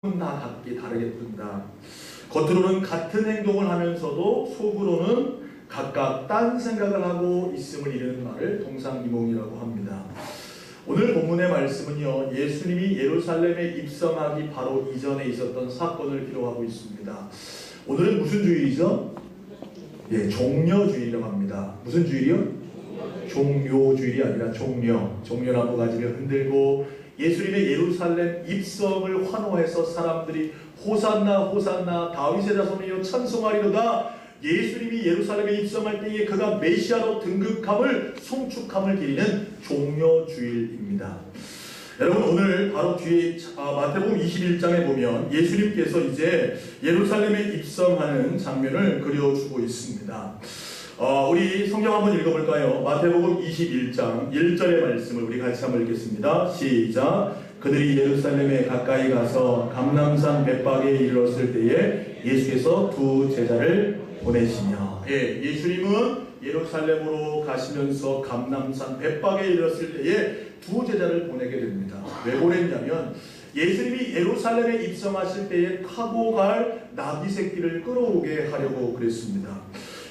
다 각기 다르게 뜬다. 겉으로는 같은 행동을 하면서도 속으로는 각각 딴 생각을 하고 있음을 이르는 말을 동상이몽이라고 합니다. 오늘 본문의 말씀은요, 예수님이 예루살렘에 입성하기 바로 이전에 있었던 사건을 기록하고 있습니다. 오늘은 무슨 주일이죠? 종려주일이라고 합니다. 무슨 주일이요? 종료주일이 아니라 종려나무 가지를 흔들고 예수님의 예루살렘 입성을 환호해서 사람들이 호산나 호산나 다윗의 자손이여 찬송하리로다. 예수님이 예루살렘에 입성할 때에 그가 메시아로 등극함을 송축함을 기리는 종려주일입니다. 여러분, 오늘 바로 뒤에 마태복음 21장에 보면 예수님께서 이제 예루살렘에 입성하는 장면을 그려주고 있습니다. 우리 성경 한번 읽어볼까요? 마태복음 21장 1절의 말씀을 우리 같이 한번 읽겠습니다. 시작. 그들이 예루살렘에 가까이 가서 감람산 벳박에 이르렀을 때에 예수께서 두 제자를 보내시며, 예수님은 예루살렘으로 가시면서 감람산 벳박에 이르렀을 때에 두 제자를 보내게 됩니다. 왜 보냈냐면 예수님이 예루살렘에 입성하실 때에 타고 갈 나귀 새끼를 끌어오게 하려고 그랬습니다.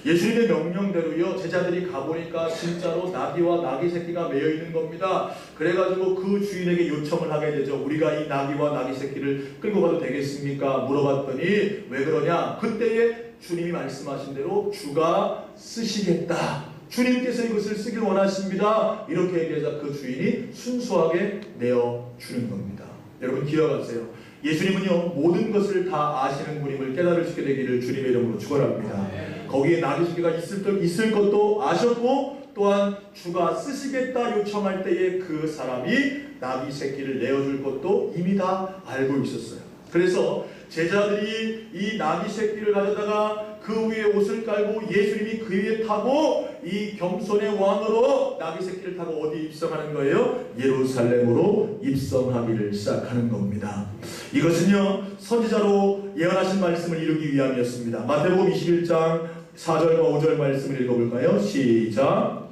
예수님의 명령대로요, 제자들이 가보니까 진짜로 나귀와 나귀 새끼가 매여 있는 겁니다. 그래가지고 그 주인에게 요청을 하게 되죠. 우리가 이 나귀와 나귀 새끼를 끌고 가도 되겠습니까? 물어봤더니 왜 그러냐? 그때에 주님이 말씀하신 대로 주가 쓰시겠다. 주님께서 이것을 쓰길 원하십니다. 이렇게 얘기하자 그 주인이 순수하게 내어주는 겁니다. 여러분 기억하세요. 예수님은요, 모든 것을 다 아시는 분임을 깨달으시게 되기를 주님의 이름으로 축원합니다. 거기에 나귀 새끼가 있을 것도 아셨고, 또한 주가 쓰시겠다 요청할 때에 그 사람이 나귀 새끼를 내어줄 것도 이미 다 알고 있었어요. 그래서 제자들이 이 나귀 새끼를 가져다가 그 위에 옷을 깔고 예수님이 그 위에 타고 이 겸손의 왕으로 나귀 새끼를 타고 어디 입성하는 거예요? 예루살렘으로 입성하기를 시작하는 겁니다. 이것은요, 선지자로 예언하신 말씀을 이루기 위함이었습니다. 마태복음 21장 4절과 5절 말씀을 읽어볼까요? 시작.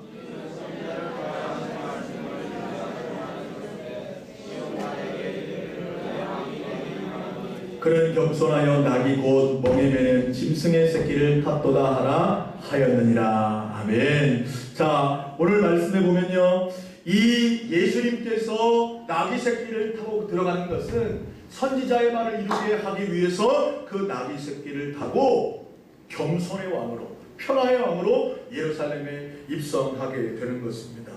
그는 겸손하여 낙이 곧 멍에 매는 짐승의 새끼를 탔도다 하라 하였느니라. 아멘. 자, 오늘 말씀해 보면요, 이 예수님께서 나귀 새끼를 타고 들어가는 것은 선지자의 말을 이루게 하기 위해서 그 나귀 새끼를 타고 겸손의 왕으로, 평화의 왕으로 예루살렘에 입성하게 되는 것입니다.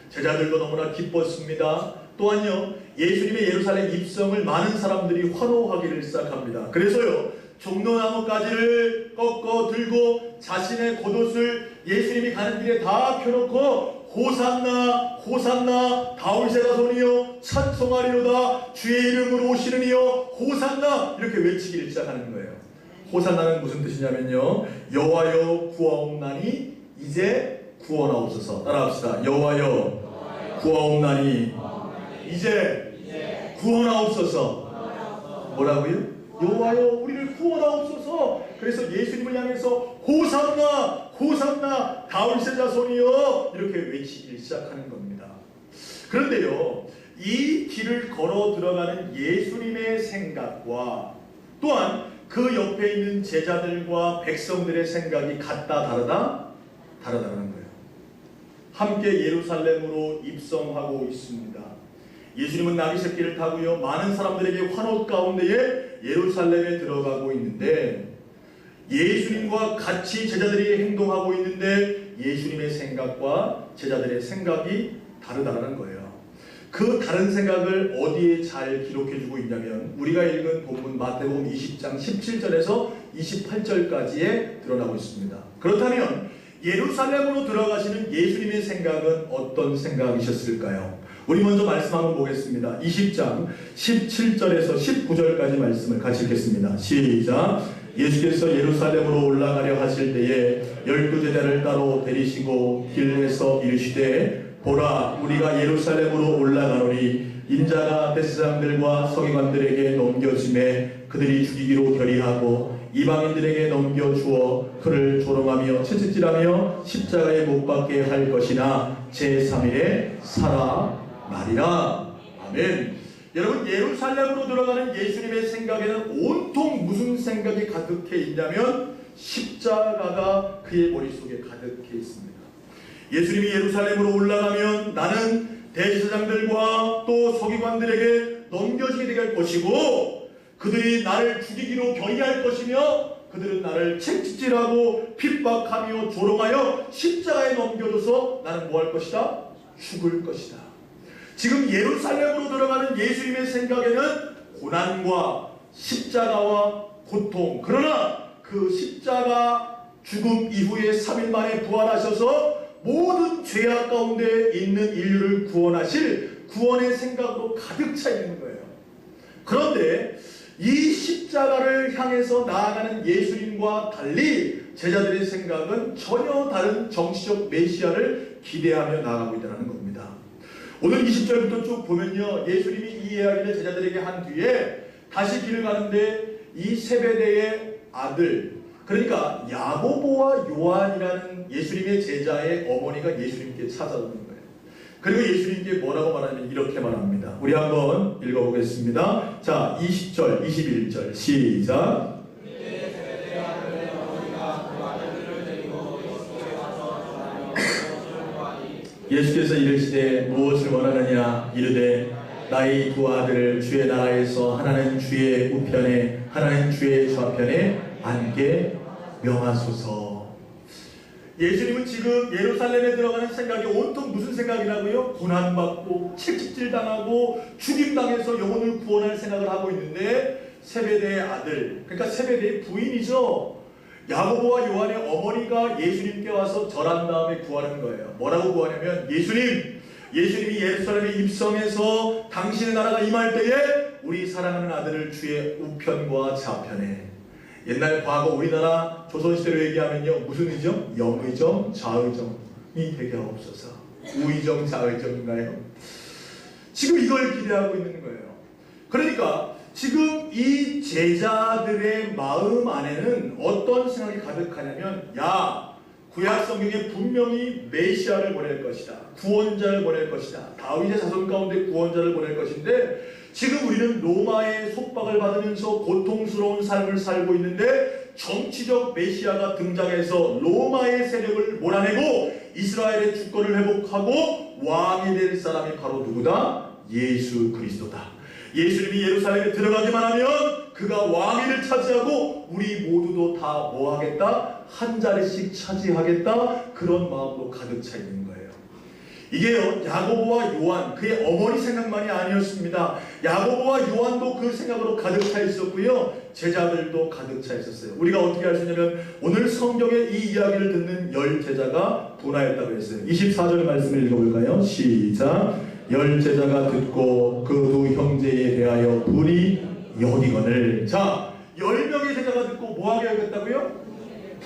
제자들도 너무나 기뻤습니다. 또한요, 예수님의 예루살렘 입성을 많은 사람들이 환호하기를 시작합니다. 그래서요, 종려나무 가지를 꺾어 들고 자신의 겉옷을 예수님이 가는 길에 다 펴놓고 호산나 호산나 다윗의 자손이여 찬송하리로다. 주의 이름으로 오시는 이여 호산나, 이렇게 외치기를 시작하는 거예요. 호산나는 무슨 뜻이냐면요, 여호와여 구하옵나니 이제 구원하옵소서. 따라합시다. 여호와여 구하옵나니 이제 구원하옵소서. 뭐라고요? 여호와여 우리를 구원하옵소서. 그래서 예수님을 향해서 호산나 호산나 다윗의 자손이여 이렇게 외치기 시작하는 겁니다. 그런데요, 이 길을 걸어 들어가는 예수님의 생각과 또한 그 옆에 있는 제자들과 백성들의 생각이 같다 다르다는 거예요. 함께 예루살렘으로 입성하고 있습니다. 예수님은 나귀 새끼를 타고요, 많은 사람들에게 환호 가운데에 예루살렘에 들어가고 있는데, 예수님과 같이 제자들이 행동하고 있는데 예수님의 생각과 제자들의 생각이 다르다는 거예요. 그 다른 생각을 어디에 잘 기록해주고 있냐면 우리가 읽은 본문 마태복음 20장 17절에서 28절까지에 드러나고 있습니다. 그렇다면 예루살렘으로 들어가시는 예수님의 생각은 어떤 생각이셨을까요? 우리 먼저 말씀 한번 보겠습니다. 20장 17절에서 19절까지 말씀을 같이 읽겠습니다. 시작. 예수께서 예루살렘으로 올라가려 하실 때에 12제자를 따로 데리시고 길에서 이르시되 보라, 우리가 예루살렘으로 올라가노니 인자가 대제사장들과 서기관들에게 넘겨짐에 그들이 죽이기로 결의하고 이방인들에게 넘겨주어 그를 조롱하며 채찍질하며 십자가에 못 박게 할 것이나 제3일에 살아나리라. 아멘. 여러분, 예루살렘으로 들어가는 예수님의 생각에는 온통 무슨 생각이 가득해 있냐면 십자가가 그의 머릿속에 가득해 있습니다. 예수님이 예루살렘으로 올라가면 나는 대제사장들과 또 서기관들에게 넘겨지게 되게 할 것이고 그들이 나를 죽이기로 결의할 것이며 그들은 나를 채찍질하고 핍박하며 조롱하여 십자가에 넘겨줘서 나는 뭐 할 것이다? 죽을 것이다. 지금 예루살렘으로 들어가는 예수님의 생각에는 고난과 십자가와 고통, 그러나 그 십자가 죽음 이후에 3일 만에 부활하셔서 모든 죄악 가운데 있는 인류를 구원하실 구원의 생각으로 가득 차 있는 거예요. 그런데 이 십자가를 향해서 나아가는 예수님과 달리 제자들의 생각은 전혀 다른 정치적 메시아를 기대하며 나아가고 있다는 겁니다. 오늘 20절부터 쭉 보면요, 예수님이 이 이야기를 제자들에게 한 뒤에 다시 길을 가는데 이 세베대의 아들, 그러니까 야고보와 요한이라는 예수님의 제자의 어머니가 예수님께 찾아오는 거예요. 그리고 예수님께 뭐라고 말하면 이렇게 말합니다. 우리 한번 읽어보겠습니다. 자, 20절, 21절 시작. 예수께서 이르시되 무엇을 원하느냐 이르되 나의 두 아들을 주의 나라에서 하나는 주의 우편에 하나는 주의 좌편에 앉게 명하소서. 예수님은 지금 예루살렘에 들어가는 생각이 온통 무슨 생각이라고요? 고난받고 채찍질당하고 죽임당해서 영혼을 구원할 생각을 하고 있는데 세베대의 아들, 그러니까 세베대의 부인이죠. 야고보와 요한의 어머니가 예수님께 와서 절한 다음에 구하는 거예요. 뭐라고 구하냐면 예수님이 예루살렘에 입성해서 당신의 나라가 임할 때에 우리 사랑하는 아들을 주의 우편과 좌편에, 옛날 과거 우리나라 조선시대로 얘기하면요 무슨 의정? 영의정, 좌의정이 되게 없어서 우의정, 좌의정인가요? 지금 이걸 기대하고 있는 거예요. 그러니까 지금 이 제자들의 마음 안에는 어떤 생각이 가득하냐면, 야, 구약 성경에 분명히 메시아를 보낼 것이다, 구원자를 보낼 것이다, 다윗의 자손 가운데 구원자를 보낼 것인데 지금 우리는 로마의 속박을 받으면서 고통스러운 삶을 살고 있는데 정치적 메시아가 등장해서 로마의 세력을 몰아내고 이스라엘의 주권을 회복하고 왕이 될 사람이 바로 누구다? 예수 그리스도다. 예수님이 예루살렘에 들어가기만 하면 그가 왕위를 차지하고 우리 모두도 다 뭐 하겠다? 한 자리씩 차지하겠다. 그런 마음으로 가득 차 있는 거예요. 이게요, 야고보와 요한, 그의 어머니 생각만이 아니었습니다. 야고보와 요한도 그 생각으로 가득 차 있었고요, 제자들도 가득 차 있었어요. 우리가 어떻게 알 수 있냐면 오늘 성경의 이 이야기를 듣는 10제자가 분하였다고 했어요. 24절 말씀을 읽어볼까요? 시작. 10제자가 듣고 그 두 형제에 대하여 불이 여기거늘. 자, 10명의 제자가 듣고 뭐하게 여겼다고요?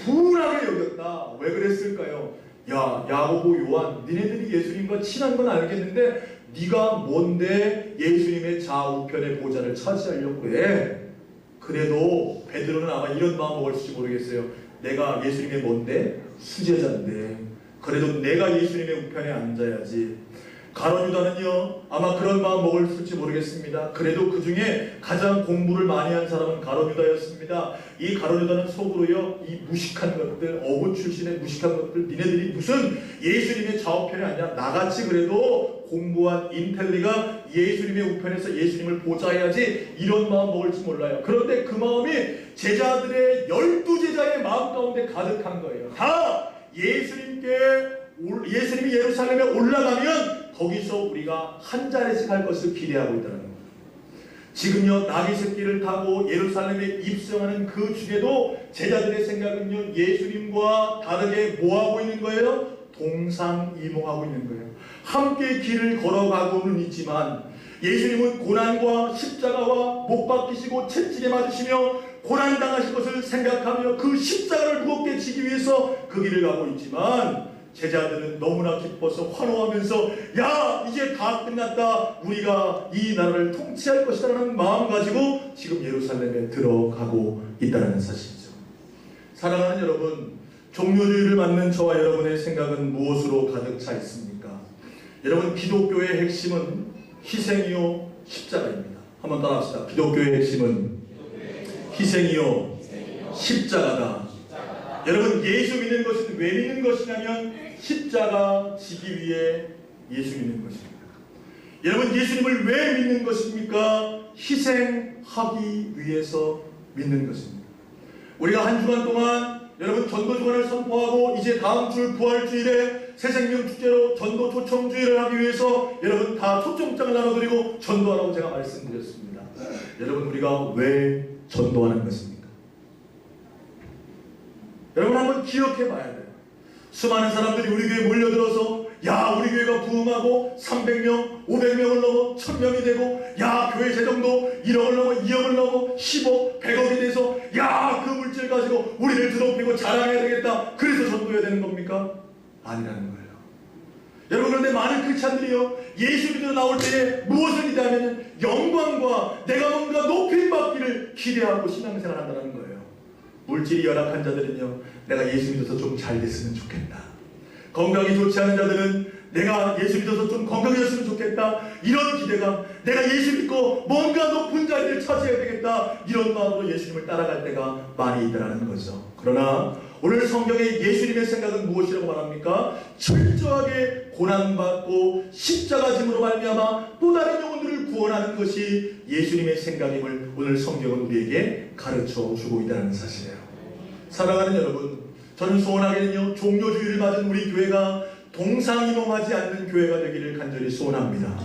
분하게 여겼다. 왜 그랬을까요? 야, 야고보, 요한, 니네들이 예수님과 친한 건 알겠는데 네가 뭔데 예수님의 좌우편의 보좌를 차지하려고 해? 그래도 베드로는 아마 이런 마음 먹을지 모르겠어요. 내가 예수님의 뭔데? 수제자인데 그래도 내가 예수님의 우편에 앉아야지. 가룟 유다는요 아마 그런 마음 먹을지 모르겠습니다. 그래도 그 중에 가장 공부를 많이 한 사람은 가룟 유다였습니다. 이 가룟 유다는 속으로요, 이 무식한 것들, 어부 출신의 무식한 것들, 니네들이 무슨 예수님의 좌우편에 앉냐, 나같이 그래도 공부한 인텔리가 예수님의 우편에서 예수님을 보좌해야지, 이런 마음 먹을지 몰라요. 그런데 그 마음이 제자들의 12제자의 마음 가운데 가득한 거예요. 다 예수님이 예루살렘에 올라가면 거기서 우리가 한 자리씩 할 것을 기대하고 있다는 겁니다. 지금요, 나귀 새끼를 타고 예루살렘에 입성하는 그 중에도 제자들의 생각은요, 예수님과 다르게 뭐하고 있는 거예요? 동상이몽하고 있는 거예요. 함께 길을 걸어가고는 있지만 예수님은 고난과 십자가와 못 박히시고 채찍에 맞으시며 고난당하실 것을 생각하며 그 십자가를 무겁게 지기 위해서 그 길을 가고 있지만 제자들은 너무나 기뻐서 환호하면서 야, 이제 다 끝났다, 우리가 이 나라를 통치할 것이다 라는 마음 가지고 지금 예루살렘에 들어가고 있다는 사실이죠. 사랑하는 여러분, 종교주의를 맡는 저와 여러분의 생각은 무엇으로 가득 차 있습니까? 여러분, 기독교의 핵심은 희생이요 십자가입니다. 한번 따라합시다. 기독교의 핵심은 희생이요 십자가다. 여러분, 예수 믿는 것은 왜 믿는 것이냐면 십자가 지기 위해 예수 믿는 것입니다. 여러분, 예수님을 왜 믿는 것입니까? 희생하기 위해서 믿는 것입니다. 우리가 한 주간 동안 여러분 전도 주간을 선포하고 이제 다음 주 부활주일에 새생명 축제로 전도 초청주의를 하기 위해서 여러분 다 초청장을 나눠드리고 전도하라고 제가 말씀드렸습니다. 여러분, 우리가 왜 전도하는 것입니까? 여러분, 한번 기억해 봐야 돼요. 수많은 사람들이 우리 교회에 몰려들어서 야, 우리 교회가 부흥하고 300명, 500명을 넘어 1000명이 되고 야, 교회 재정도 1억을 넘어 2억을 넘어 10억, 100억이 돼서 야, 그 물질 가지고 우리를 드높이고 자랑해야 되겠다. 그래서 전도해야 되는 겁니까? 아니라는 거예요. 여러분, 그런데 많은 크리스찬들이요, 예수 믿으러 나올 때에 무엇을 기대하면 영광과 내가 뭔가 높임받기를 기대하고 신앙생활을 한다는 거예요. 물질이 열악한 자들은요, 내가 예수 믿어서 좀 잘 됐으면 좋겠다. 건강이 좋지 않은 자들은 내가 예수 믿어서 좀 건강해졌으면 좋겠다. 이런 기대감, 내가 예수 믿고 뭔가 높은 자리를 차지해야 되겠다. 이런 마음으로 예수님을 따라갈 때가 많이 있다는 거죠. 그러나 오늘 성경의 예수님의 생각은 무엇이라고 말합니까? 철저하게 고난받고 십자가짐으로 말미암아 또 다른 영혼들을 구원하는 것이 예수님의 생각임을 오늘 성경은 우리에게 가르쳐 주고 있다는 사실이에요. 사랑하는 여러분, 저는 소원하게는요, 종료주의를 맞은 우리 교회가 동상이몽하지 않는 교회가 되기를 간절히 소원합니다.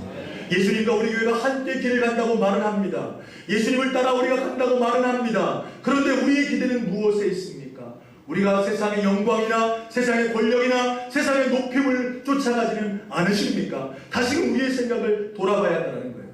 예수님과 우리 교회가 함께 길을 간다고 말은 합니다. 예수님을 따라 우리가 간다고 말은 합니다. 그런데 우리의 기대는 무엇에 있습니까? 우리가 세상의 영광이나 세상의 권력이나 세상의 높임을 쫓아가지는 않으십니까? 다시금 우리의 생각을 돌아봐야 한다는 거예요.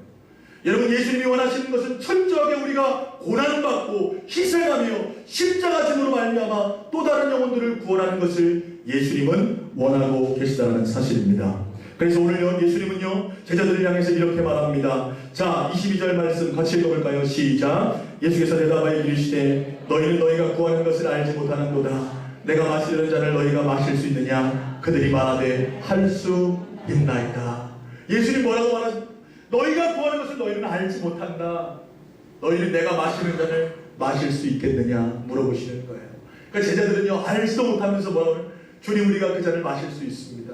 여러분, 예수님이 원하시는 것은 철저하게 우리가 고난받고 희생하며 십자가짐으로 말미암아 또 다른 영혼들을 구원하는 것을 예수님은 원하고 계시다는 사실입니다. 그래서 오늘 예수님은요, 제자들을 향해서 이렇게 말합니다. 자, 22절 말씀 같이 읽어볼까요? 시작. 예수께서 대답하여 이르시되 너희는 너희가 구하는 것을 알지 못하는도다. 내가 마시려는 잔을 너희가 마실 수 있느냐? 그들이 말하되 할 수 있나이다. 예수님 뭐라고 말하십니까? 너희가 구하는 것을 너희는 알지 못한다. 너희는 내가 마시는 잔을 마실 수 있겠느냐 물어보시는 거예요. 그러니까 제자들은요, 알지도 못하면서 뭐라고, 주님, 우리가 그 잔을 마실 수 있습니다.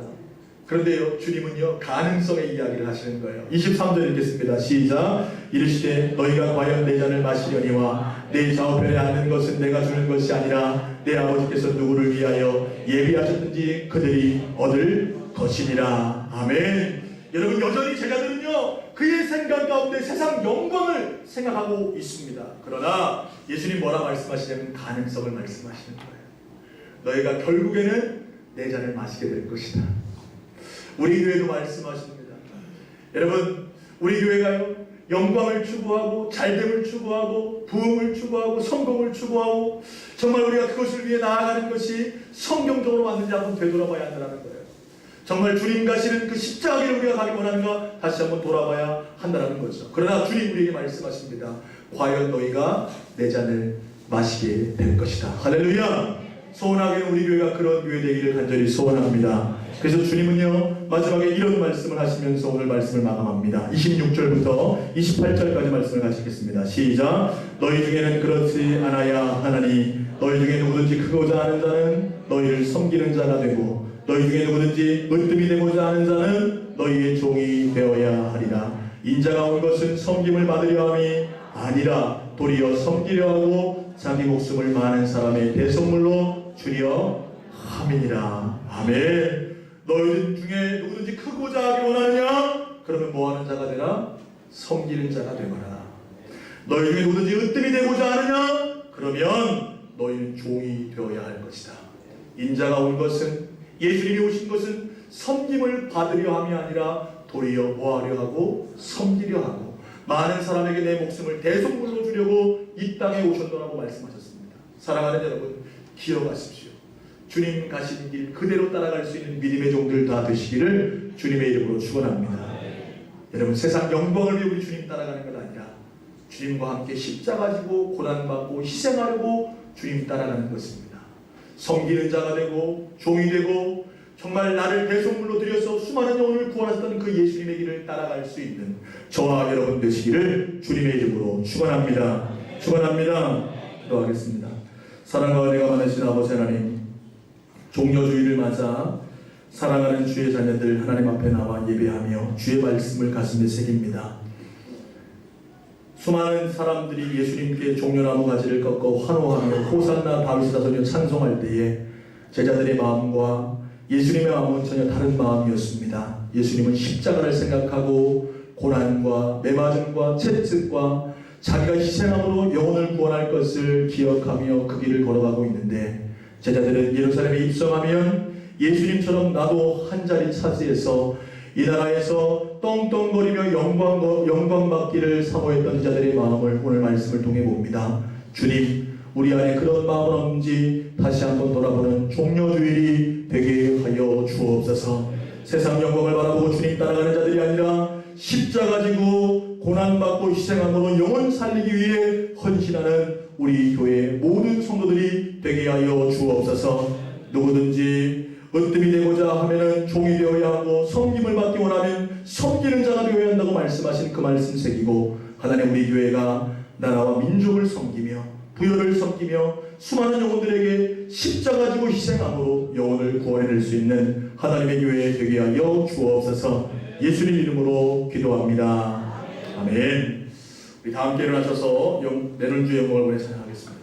그런데요, 주님은요, 가능성의 이야기를 하시는 거예요. 23절 읽겠습니다. 시작. 이르시되 너희가 과연 내 잔을 마시려니와 내 좌우편에 앉는 것은 내가 주는 것이 아니라 내 아버지께서 누구를 위하여 예비하셨든지 그들이 얻을 것이니라. 아멘. 여러분, 여전히 제자들은요, 그의 생각 가운데 세상 영광을 생각하고 있습니다. 그러나 예수님 뭐라 말씀하시냐면 가능성을 말씀하시는 거예요. 너희가 결국에는 내 잔을 마시게 될 것이다. 우리 교회도 말씀하십니다. 여러분, 우리 교회가요, 영광을 추구하고 잘됨을 추구하고 부흥을 추구하고 성공을 추구하고 정말 우리가 그것을 위해 나아가는 것이 성경적으로 맞는지 한번 되돌아봐야 한다는 거예요. 정말 주님 가시는 그 십자가를 우리가 가기 원하는가 다시 한번 돌아봐야 한다는 거죠. 그러나 주님 우리에게 말씀하십니다. 과연 너희가 내 잔을 마시게 될 것이다. 할렐루야. 소원하게 우리 교회가 그런 교회 되기를 간절히 소원합니다. 그래서 주님은요, 마지막에 이런 말씀을 하시면서 오늘 말씀을 마감합니다. 26절부터 28절까지 말씀을 가시겠습니다. 시작. 너희 중에는 그렇지 않아야 하나니 너희 중에 누구든지 크고자 하는 자는 너희를 섬기는 자가 되고 너희 중에 누구든지 으뜸이 되고자 하는 자는 너희의 종이 되어야 하리라. 인자가 온 것은 섬김을 받으려 함이 아니라 도리어 섬기려 하고 자기 목숨을 많은 사람의 대속물로 주려 함이니라. 아멘. 너희들 중에 누구든지 크고자 하기 원하느냐? 그러면 뭐하는 자가 되라? 섬기는 자가 되거라. 너희 중에 누구든지 으뜸이 되고자 하느냐? 그러면 너희는 종이 되어야 할 것이다. 인자가 온 것은, 예수님이 오신 것은 섬김을 받으려 함이 아니라 도리어 뭐하려 하고 섬기려 하고 많은 사람에게 내 목숨을 대속물로 주려고 이 땅에 오셨노라고 말씀하셨습니다. 사랑하는 여러분, 기억하십시오. 주님 가신 길 그대로 따라갈 수 있는 믿음의 종들 다 되시기를 주님의 이름으로 축원합니다. 여러분, 세상 영광을 위해 우리 주님 따라가는 것 아니라 주님과 함께 십자가 지고 고난받고 희생하려고 주님 따라가는 것입니다. 섬기는 자가 되고 종이 되고 정말 나를 배송물로 들여서 수많은 영혼을 구원하셨던 그 예수님의 길을 따라갈 수 있는 저와 여러분 되시기를 주님의 이름으로 축원합니다. 축원합니다. 기도하겠습니다. 사랑과 은혜가 많으신 아버지 하나님, 종려주의를 맞아 사랑하는 주의 자녀들 하나님 앞에 나와 예배하며 주의 말씀을 가슴에 새깁니다. 수많은 사람들이 예수님께 종려나무 가지를 꺾어 환호하며 호산나 다윗의 자손이여 찬송할 때에 제자들의 마음과 예수님의 마음은 전혀 다른 마음이었습니다. 예수님은 십자가를 생각하고 고난과 매맞음과 채찍과 자기가 희생함으로 영혼을 구원할 것을 기억하며 그 길을 걸어가고 있는데, 제자들은 예루살렘에 입성하면 예수님처럼 나도 한 자리 차지해서 이 나라에서 떵떵거리며 영광 받기를 사모했던 자들의 마음을 오늘 말씀을 통해 봅니다. 주님, 우리 안에 그런 마음은 없는지 다시 한번 돌아보는 종려주일이 되게 하여 주옵소서. 세상 영광을 바라보고 주님 따라가는 자들이 아니라 십자가 지고 고난받고 희생함으로 영혼 살리기 위해 헌신하는 우리 교회 모든 성도들이 되게 하여 주옵소서. 누구든지 으뜸이 되고자 하면은 종이 되어야 하고, 섬김을 받기 원하면 섬기는 자가 되어야 한다고 말씀하신 그 말씀 새기고, 하나님 우리 교회가 나라와 민족을 섬기며 부여를 섬기며 수많은 영혼들에게 십자가 지고 희생함으로 영혼을 구원해낼 수 있는 하나님의 교회 되게 하여 주옵소서. 예수님 이름으로 기도합니다. 아멘. 우리 다 함께 일어나셔서 내는 주의 영광을 보내 찬양하겠습니다.